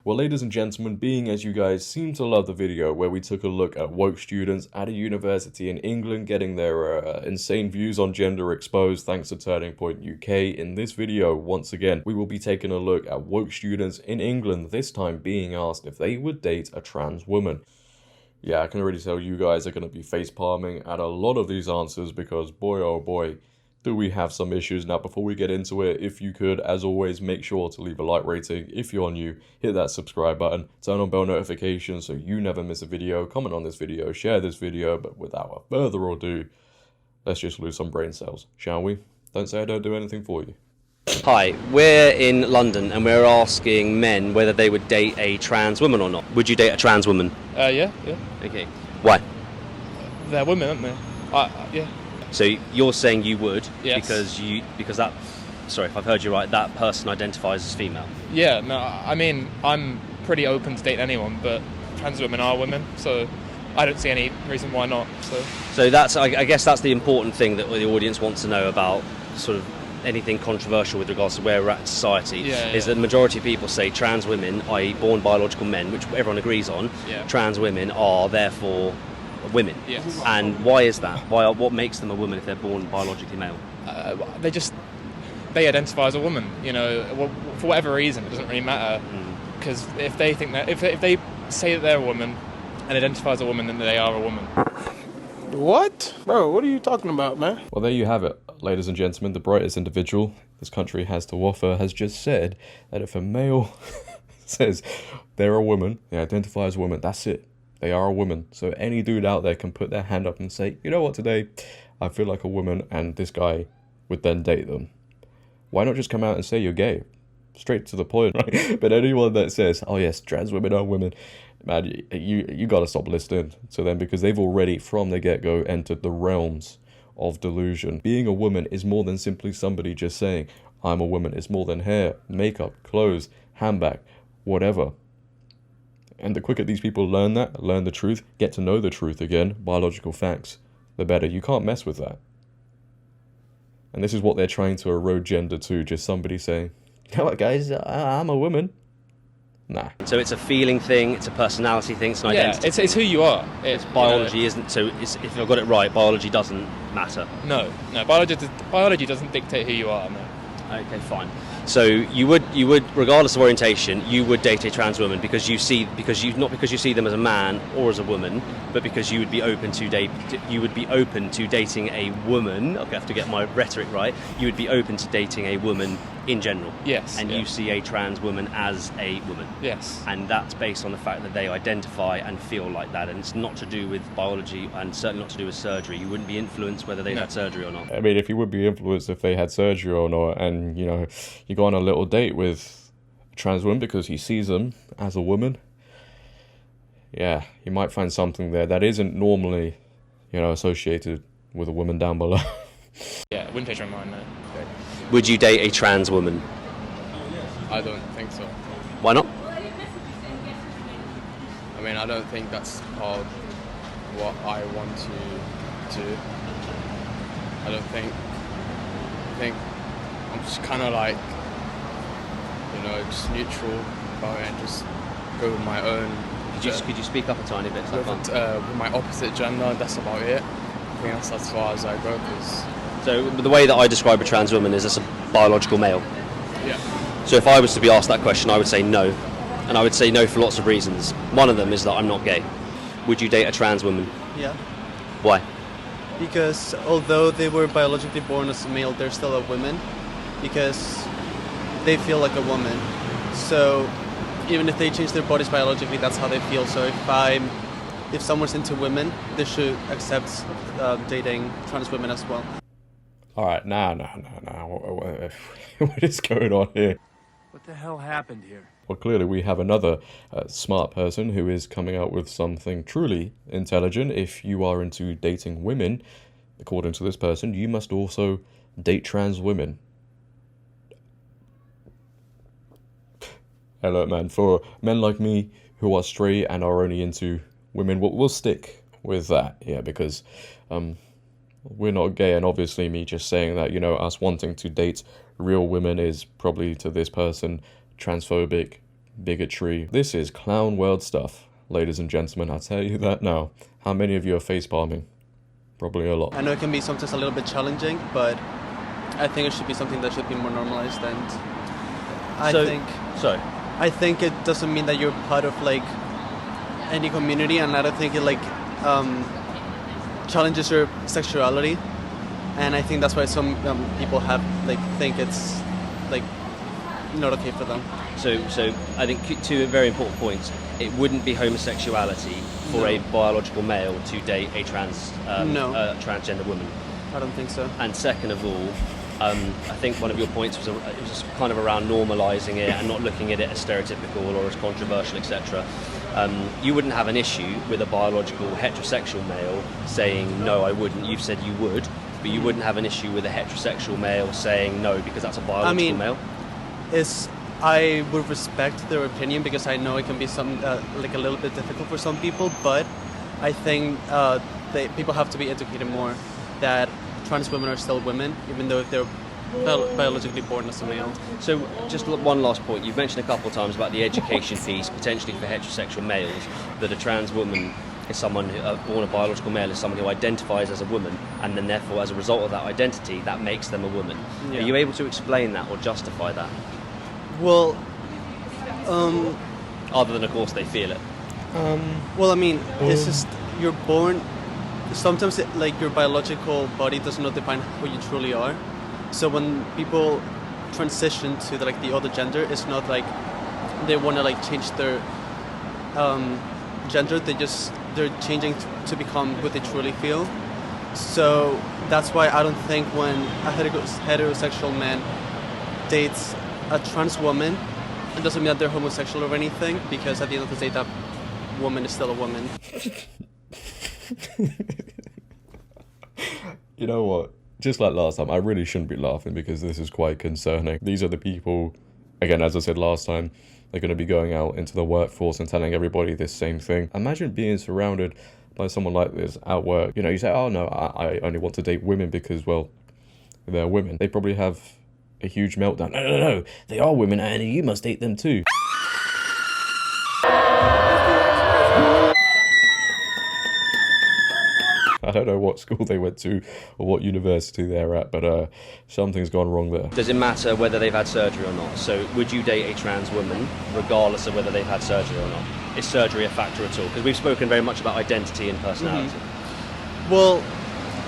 Well, ladies and gentlemen, being as you guys seem to love the video where we took a look at woke students at a university in England getting their insane views on gender exposed thanks to Turning Point UK, in this video, once again, we will be taking a look at woke students in England, this time being asked if they would date a trans woman. Yeah, I can already tell you guys are going to be face palming at a lot of these answers because boy oh boy, do we have some issues. Now, before we get into it, if you could, as always, make sure to leave a like rating. If you're new, hit that subscribe button, turn on bell notifications so you never miss a video, comment on this video, share this video, but without further ado, let's just lose some brain cells, shall we? Don't say I don't do anything for you. Hi, we're in London and we're asking men whether they would date a trans woman or not. Would you date a trans woman? Yeah. Okay. Why? They're women, aren't they? Yeah. So you're saying you would, Yes. because that, sorry if I've heard you right, that person identifies as female. Yeah, no, I mean, I'm pretty open to date anyone, but trans women are women, so I don't see any reason why not, so. So that's, I guess that's the important thing that the audience wants to know about sort of anything controversial with regards to where we're at in society, is that the majority of people say trans women, i.e. born biological men, which everyone agrees on, trans women are therefore women. Yes. And why is that? What makes them a woman if they're born biologically male? They identify as a woman, you know, for whatever reason, it doesn't really matter, because if they think that, if they say that they're a woman and identify as a woman, then they are a woman. What? Bro, what are you talking about, man? Well, there you have it, ladies and gentlemen. The brightest individual this country has to offer has just said that if a male says they're a woman, they identify as a woman, that's it. They are a woman. So any dude out there can put their hand up and say, you know what, today I feel like a woman, and this guy would then date them. Why not just come out and say you're gay? Straight to the point, right? But anyone that says, oh yes, trans women are women, man, you gotta stop listening to them, because they've already from the get-go entered the realms of delusion. Being a woman is more than simply somebody just saying, I'm a woman. It's more than hair, makeup, clothes, handbag, whatever. And the quicker these people learn that, learn the truth, get to know the truth again, biological facts, the better. You can't mess with that. And this is what they're trying to erode gender to, just somebody saying, you know what guys, I'm a woman. Nah. So it's a feeling thing, it's a personality thing, it's an identity. Yeah, it's who you are. It's biology, isn't, so if I've got it right, biology doesn't matter. No, biology doesn't dictate who you are, no. Okay, fine. So you would, regardless of orientation, you would date a trans woman because you see them as a man or as a woman, but because you would be open to dating a woman. Okay, I have to get my rhetoric right. You would be open to dating a woman in general. Yes. And you see a trans woman as a woman. Yes. And that's based on the fact that they identify and feel like that, and it's not to do with biology and certainly not to do with surgery. You wouldn't be influenced whether they'd had surgery or not. I mean, if you would be influenced if they had surgery or not, and you know, you go on a little date with a trans woman because he sees them as a woman, yeah, you might find something there that isn't normally, you know, associated with a woman down below. Yeah, wouldn't change my mind, no. Would you date a trans woman? I don't think so. Why not? I mean, I don't think that's part of what I want to do. I think I'm just kind of like, you know, just neutral about it and just go with my own. Could you speak up a tiny bit? With my opposite gender, that's about it. I think that's as far as I go, because... So the way that I describe a trans woman is as a biological male. Yeah. So if I was to be asked that question, I would say no. And I would say no for lots of reasons. One of them is that I'm not gay. Would you date a trans woman? Yeah. Why? Because although they were biologically born as a male, they're still a woman. Because they feel like a woman. So even if they change their bodies biologically, that's how they feel. So if someone's into women, they should accept dating trans women as well. All right, nah. What is going on here? What the hell happened here? Well, clearly we have another smart person who is coming out with something truly intelligent. If you are into dating women, according to this person, you must also date trans women. Hey, look, man, for men like me who are straight and are only into women, we'll stick with that, yeah, because we're not gay, and obviously me just saying that, you know, us wanting to date real women is probably to this person transphobic, bigotry. This is clown world stuff, ladies and gentlemen. I'll tell you that now. How many of you are facepalming? Probably a lot. I know it can be sometimes a little bit challenging, but I think it should be something that should be more normalized. And I think it doesn't mean that you're part of like any community, and I don't think it like challenges your sexuality. And I think that's why some people have like think it's like not okay for them. So I think two very important points. It wouldn't be homosexuality for a biological male to date a transgender woman. I don't think so. And second of all, I think one of your points was it was kind of around normalising it and not looking at it as stereotypical or as controversial, etc. You wouldn't have an issue with a biological heterosexual male saying, no, I wouldn't. You've said you would, but you wouldn't have an issue with a heterosexual male saying no because that's a biological male? I would respect their opinion because I know it can be like a little bit difficult for some people, but I think people have to be educated more that trans women are still women, even though if they're biologically born as a male. So just one last point. You've mentioned a couple of times about the education piece, potentially for heterosexual males, that a trans woman is someone born a biological male is someone who identifies as a woman, and then therefore as a result of that identity, that makes them a woman. Yeah. Are you able to explain that or justify that? Well, other than of course they feel it. Well, I mean, it's just you're born. Sometimes like your biological body does not define who you truly are. So when people transition to the other gender, it's not like they want to like change their gender. They're changing to become who they truly feel. So that's why I don't think when a heterosexual man dates a trans woman, it doesn't mean that they're homosexual or anything, because at the end of the day, that woman is still a woman. You know what? Just like last time, I really shouldn't be laughing because this is quite concerning. These are the people, again, as I said last time, they're going to be going out into the workforce and telling everybody this same thing. Imagine being surrounded by someone like this at work. You know, you say, oh no, I only want to date women because, well, they're women. They probably have a huge meltdown. No, they are women and you must date them too. I don't know what school they went to or what university they're at, but something's gone wrong there. Does it matter whether they've had surgery or not? So would you date a trans woman regardless of whether they've had surgery or not? Is surgery a factor at all? Because we've spoken very much about identity and personality. Mm-hmm. Well,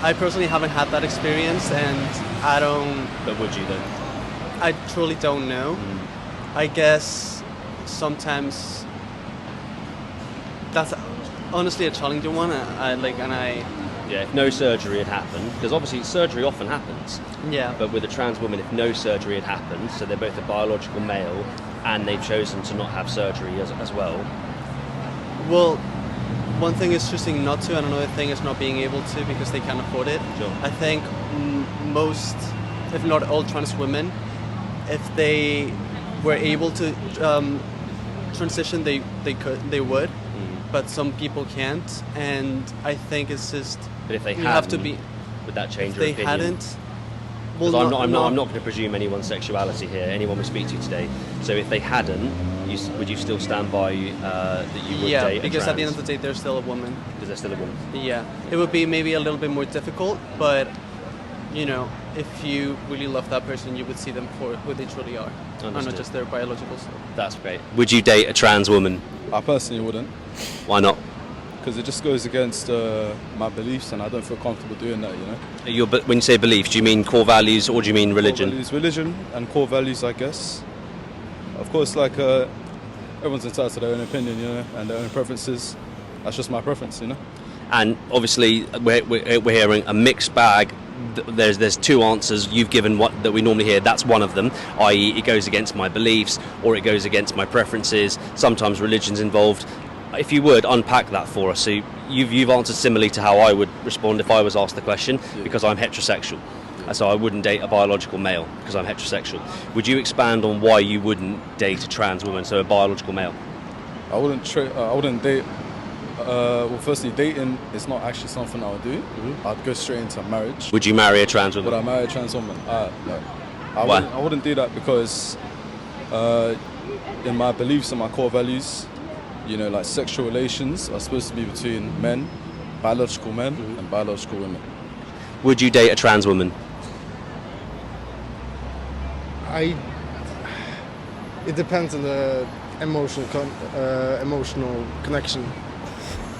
I personally haven't had that experience, and I don't... But would you then? I truly don't know. I guess sometimes that's honestly a challenging one. Yeah, if no surgery had happened, because obviously surgery often happens. Yeah. But with a trans woman, if no surgery had happened, so they're both a biological male, and they've chosen to not have surgery as well. Well, one thing is choosing not to, and another thing is not being able to because they can't afford it. Sure. I think most, if not all, trans women, if they were able to transition, they would. But some people can't, and I think it's just. But if they you have to be. Would that change if your they opinion? Hadn't. Well, I'm not going to presume anyone's sexuality here. Anyone we speak to today. So if they hadn't, would you still stand by that you would date a trans? Yeah, because at the end of the day, they're still a woman. Because they're still a woman. Yeah, it would be maybe a little bit more difficult, but you know, if you really love that person, you would see them for who they truly are, and not just their biological self. That's great. Would you date a trans woman? I personally wouldn't. Why not? Because it just goes against my beliefs, and I don't feel comfortable doing that, you know. When you say beliefs, do you mean core values or do you mean religion? Religion and core values, I guess. Of course, like everyone's entitled to their own opinion, you know, and their own preferences. That's just my preference, you know. And obviously, we're hearing a mixed bag. There's two answers you've given that we normally hear. That's one of them, i.e. it goes against my beliefs or it goes against my preferences. Sometimes religion's involved. If you would unpack that for us. So you've answered similarly to how I would respond if I was asked the question, because I'm heterosexual. So I wouldn't date a biological male because I'm heterosexual. Would you expand on why you wouldn't date a trans woman, so a biological male? I wouldn't date. Well, firstly, dating is not actually something I would do. I'd go straight into marriage. Would you marry a trans woman? Would I marry a trans woman? No. Why? I wouldn't do that because in my beliefs and my core values, you know, like sexual relations are supposed to be between men, biological men, and biological women. Would you date a trans woman? It depends on the emotional connection.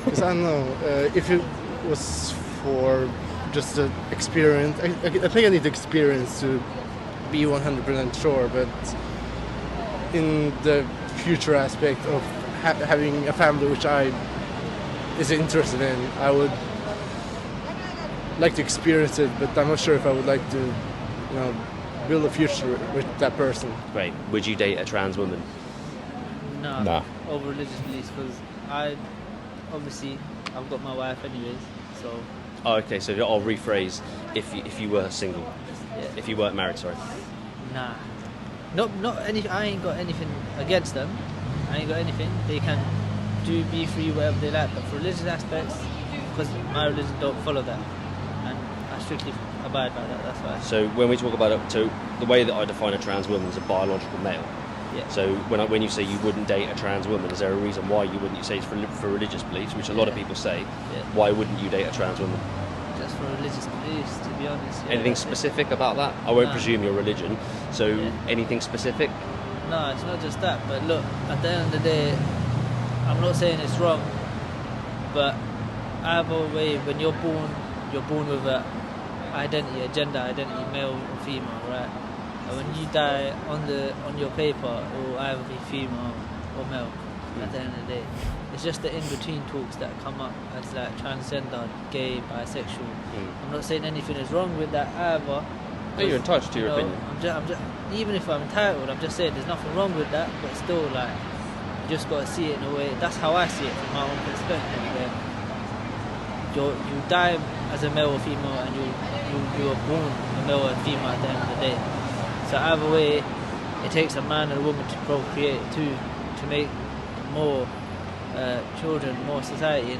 Because I don't know, if it was for just the experience, I think I need experience to be 100% sure, but in the future aspect of having a family which I is interested in, I would like to experience it, but I'm not sure if I would like to, you know, build a future with that person. Great. Would you date a trans woman? No. Nah. Over religious beliefs, because I've got my wife anyways, so Oh, okay. So I'll rephrase: if you were single, yeah. if you weren't married, sorry. Nah. Not any. I ain't got anything against them. I ain't got anything. They can be free whatever they like. But for religious aspects, because my religion don't follow that, and I strictly abide by that. That's why. So when we talk about it, so the way that I define a trans woman is a biological male. Yeah. So when you say you wouldn't date a trans woman, is there a reason why you wouldn't? You say it's for religious beliefs, which a lot of people say. Yeah. Why wouldn't you date a trans woman? Just for religious beliefs, to be honest. Yeah, Anything that's it. specific about that? I won't No. presume your religion. So Yeah. anything specific? No, it's not just that. But look, at the end of the day, I'm not saying it's wrong, but either way, when you're born with a identity, a gender identity, male or female, right? And when you die on your paper, it will either be female or male. At the end of the day, it's just the in-between talks that come up as like transgender, gay, bisexual. I'm not saying anything is wrong with that either. No, you're entitled to your opinion. I'm just, even if I'm entitled, I'm just saying there's nothing wrong with that, but still, like, you just got to see it in a way. That's how I see it from my own perspective. Where you die as a male or female, and you are born a male or female at the end of the day. So either way, it takes a man and a woman to procreate to make more children, more society.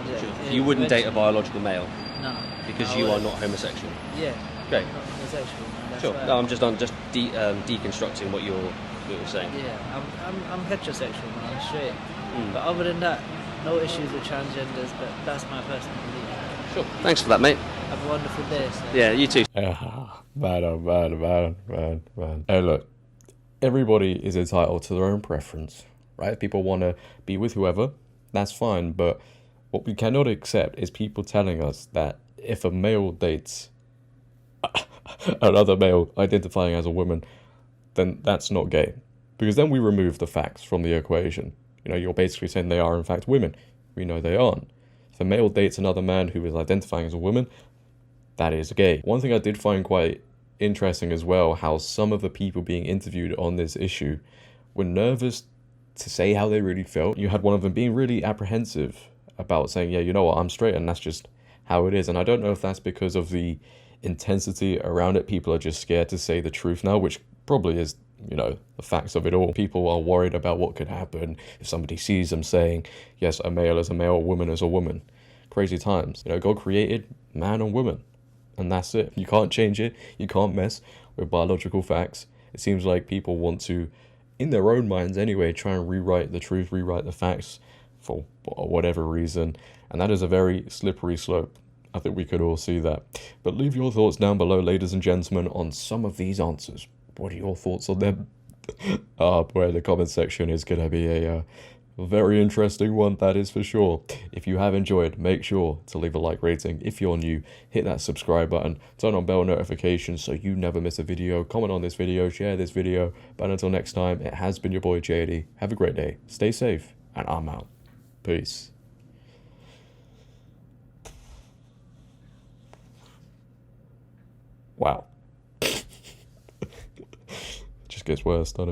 You wouldn't date a biological male No. because I you are wouldn't. not homosexual. Yeah. Okay. Not homosexual. Man. That's Sure. why- No, I'm just deconstructing what you're saying. Yeah, I'm heterosexual, man. I'm straight. But other than that, no issues with transgenders. But that's my personal belief. Sure. Thanks for that, mate. Have a wonderful day. So. Yeah, you too. Man. Hey, look, everybody is entitled to their own preference, right? If people want to be with whoever, that's fine. But what we cannot accept is people telling us that if a male dates another male identifying as a woman, then that's not gay. Because then we remove the facts from the equation. You know, you're basically saying they are in fact women. We know they aren't. If a male dates another man who is identifying as a woman, that is gay. One thing I did find quite interesting as well, how some of the people being interviewed on this issue were nervous to say how they really felt. You had one of them being really apprehensive about saying, yeah, you know what, I'm straight and that's just how it is. And I don't know if that's because of the intensity around it. People are just scared to say the truth now, which probably is, you know, the facts of it all. People are worried about what could happen if somebody sees them saying, yes, a male is a male, a woman is a woman. Crazy times. You know, God created man and woman, and that's it. You can't change it. You can't mess with biological facts. It seems like people want to, in their own minds anyway, try and rewrite the truth, rewrite the facts for whatever reason. And that is a very slippery slope. I think we could all see that. But leave your thoughts down below, ladies and gentlemen, on some of these answers. What are your thoughts on them? Boy, the comment section is going to be a very interesting one, that is for sure. If you have enjoyed, make sure to leave a like rating. If you're new, hit that subscribe button, turn on bell notifications so you never miss a video. Comment on this video, share this video. But until next time, it has been your boy JD. Have a great day, stay safe, and I'm out. Peace. Wow. Just gets worse, doesn't it?